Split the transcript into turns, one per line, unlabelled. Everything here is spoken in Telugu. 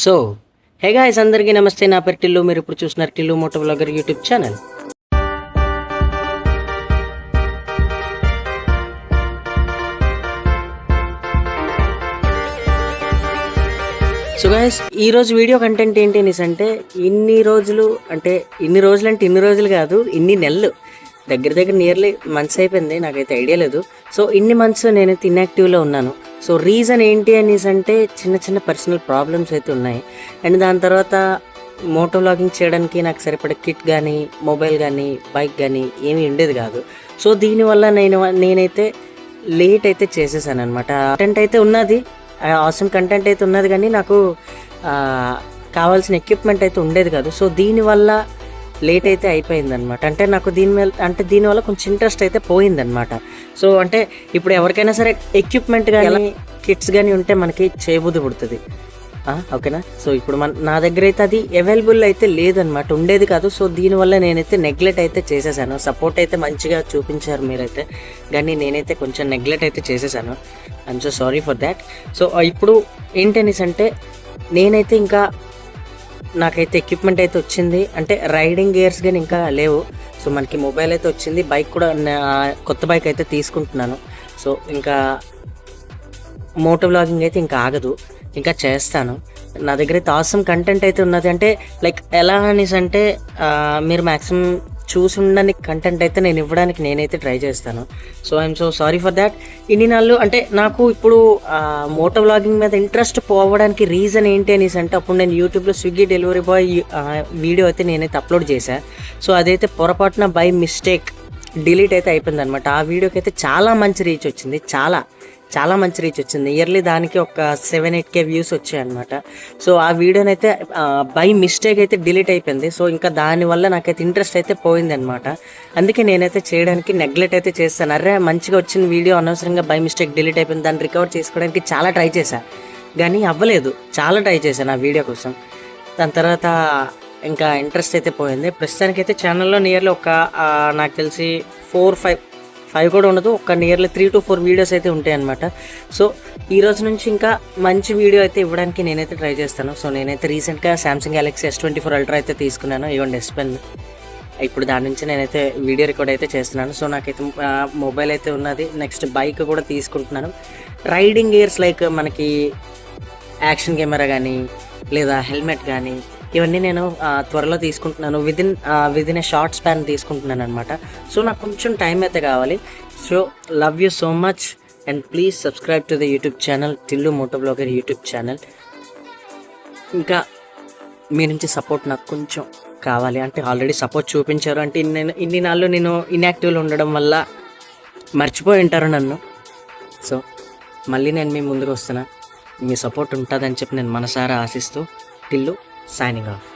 సో హే గాయ్స్, అందరికీ నమస్తే. నా పేరు టిల్లు. మీరు ఇప్పుడు చూస్తున్నారు Tillu moto vlogger YouTube channel. So guys, ఈరోజు వీడియో కంటెంట్ ఏంటి అనేసి అంటే ఇన్ని రోజులు అంటే ఇన్ని రోజులు కాదు, ఇన్ని నెలలు దగ్గర నియర్లీ మంత్స్ అయిపోయింది. నాకైతే ఐడియా లేదు. సో ఇన్ని మంత్స్ నేనైతే ఇన్యాక్టివ్లో ఉన్నాను. సో రీజన్ ఏంటి అనేసి అంటే చిన్న పర్సనల్ ప్రాబ్లమ్స్ అయితే ఉన్నాయి. అండ్ దాని తర్వాత మోటో వ్లాగింగ్ చేయడానికి నాకు సరిపడే కిట్ కానీ, మొబైల్ కానీ, బైక్ కానీ ఏమీ ఉండేది కాదు. సో దీనివల్ల నేనైతే లేట్ అయితే చేసేసాను అనమాట. కంటెంట్ అయితే ఉన్నది, ఆసమ్ కంటెంట్ అయితే ఉన్నది, కానీ నాకు కావాల్సిన ఎక్విప్మెంట్ అయితే ఉండేది కాదు. సో దీనివల్ల లేట్ అయితే అయిపోయిందనమాట. అంటే నాకు దీనివల్ల కొంచెం ఇంట్రెస్ట్ అయితే పోయిందనమాట. సో అంటే ఇప్పుడు ఎవరికైనా సరే ఎక్విప్మెంట్ కానీ కిట్స్ కానీ ఉంటే మనకి చేయబుద్ధి పుడుతుంది, ఓకేనా. సో ఇప్పుడు నా దగ్గర అయితే అది అవైలబుల్ అయితే లేదనమాట, ఉండేది కాదు. సో దీనివల్ల నేనైతే నెగ్లెక్ట్ అయితే చేసేసాను. సపోర్ట్ అయితే మంచిగా చూపించారు మీరైతే, కానీ నేనైతే కొంచెం నెగ్లెక్ట్ అయితే చేసేసాను. I'm so sorry for that. So ఇప్పుడు ఏంటనేసి అంటే నేనైతే ఇంకా నాకైతే ఎక్విప్మెంట్ అయితే వచ్చింది. అంటే రైడింగ్ గేర్స్ కానీ ఇంకా లేవు. సో మనకి మొబైల్ అయితే వచ్చింది, బైక్ కూడా కొత్త బైక్ అయితే తీసుకుంటున్నాను. సో ఇంకా మోటో వ్లాగింగ్ అయితే ఇంకా ఆగదు, ఇంకా చేస్తాను. నా దగ్గర అయితే ఆసమ్ కంటెంట్ అయితే ఉన్నది. అంటే లైక్ ఎలా అనేసి అంటే మీరు మ్యాక్సిమం చూసి ఉండని కంటెంట్ అయితే నేను ఇవ్వడానికి నేనైతే ట్రై చేస్తాను. So I'm so sorry for that. ఇన్ని నాళ్ళు అంటే నాకు ఇప్పుడు మోటో వ్లాగింగ్ మీద ఇంట్రెస్ట్ పోవడానికి రీజన్ ఏంటి అనేసి అంటే అప్పుడు నేను యూట్యూబ్లో స్విగ్గీ డెలివరీ బాయ్ వీడియో అయితే నేనైతే అప్లోడ్ చేశాను. సో అదైతే పొరపాటున బై మిస్టేక్ డిలీట్ అయితే అయిపోయింది అనమాట. ఆ వీడియోకి అయితే చాలా మంచి రీచ్ వచ్చింది, చాలా మంచి రీచ్ వచ్చింది. ఇయర్లీ దానికి ఒక 7-8K వ్యూస్ వచ్చాయన్నమాట. సో ఆ వీడియోని అయితే బై మిస్టేక్ అయితే డిలీట్ అయిపోయింది. సో ఇంకా దానివల్ల నాకైతే ఇంట్రెస్ట్ అయితే పోయిందనమాట. అందుకే నేనైతే చేయడానికి నెగ్లెక్ట్ అయితే చేస్తాను. అరే మంచిగా వచ్చిన వీడియో అనవసరంగా బై మిస్టేక్ డిలీట్ అయిపోయింది, దాన్ని రికవర్ చేసుకోవడానికి చాలా ట్రై చేశాను, కానీ అవ్వలేదు. చాలా ట్రై చేశాను ఆ వీడియో కోసం. దాని తర్వాత ఇంకా ఇంట్రెస్ట్ అయితే పోయింది. ప్రస్తుతానికైతే ఛానల్లో నియర్లీ ఒక నాకు తెలిసి 4-5 కూడా ఉండదు, ఒక నియర్లీ 3 to 4 వీడియోస్ అయితే ఉంటాయి అనమాట. సో ఈ రోజు నుంచి ఇంకా మంచి వీడియో అయితే ఇవ్వడానికి నేనైతే ట్రై చేస్తాను. సో నేనైతే రీసెంట్గా సామ్సంగ్ గెలాక్సీ S24 Ultra అయితే తీసుకున్నాను, ఇవ్వండి S Pen. ఇప్పుడు దాని నుంచి నేనైతే వీడియో రికార్డ్ అయితే చేస్తున్నాను. సో నాకైతే మొబైల్ అయితే ఉన్నది, నెక్స్ట్ బైక్ కూడా తీసుకుంటున్నాను. రైడింగ్ గేర్స్ లైక్ మనకి యాక్షన్ కెమెరా కానీ లేదా హెల్మెట్ కానీ ఇవన్నీ నేను త్వరలో తీసుకుంటున్నాను. విదిన్ ఏ షార్ట్ స్పాన్ తీసుకుంటున్నాను అనమాట. సో నాకు కొంచెం టైం అయితే కావాలి. So love you so much and please subscribe to the YouTube channel Tillu moto vlogger YouTube channel. ఇంకా మీ నుంచి సపోర్ట్ నాకు కొంచెం కావాలి. అంటే ఆల్రెడీ సపోర్ట్ చూపించారు, అంటే ఇన్ని నాళ్ళు నేను ఇన్యాక్టివ్లో ఉండడం వల్ల మర్చిపోయి ఉంటారు నన్ను. సో మళ్ళీ నేను మీ ముందుకు వస్తున్నా, మీ సపోర్ట్ ఉంటుందని చెప్పి నేను మనసారా ఆశిస్తూ టిల్లు signing off.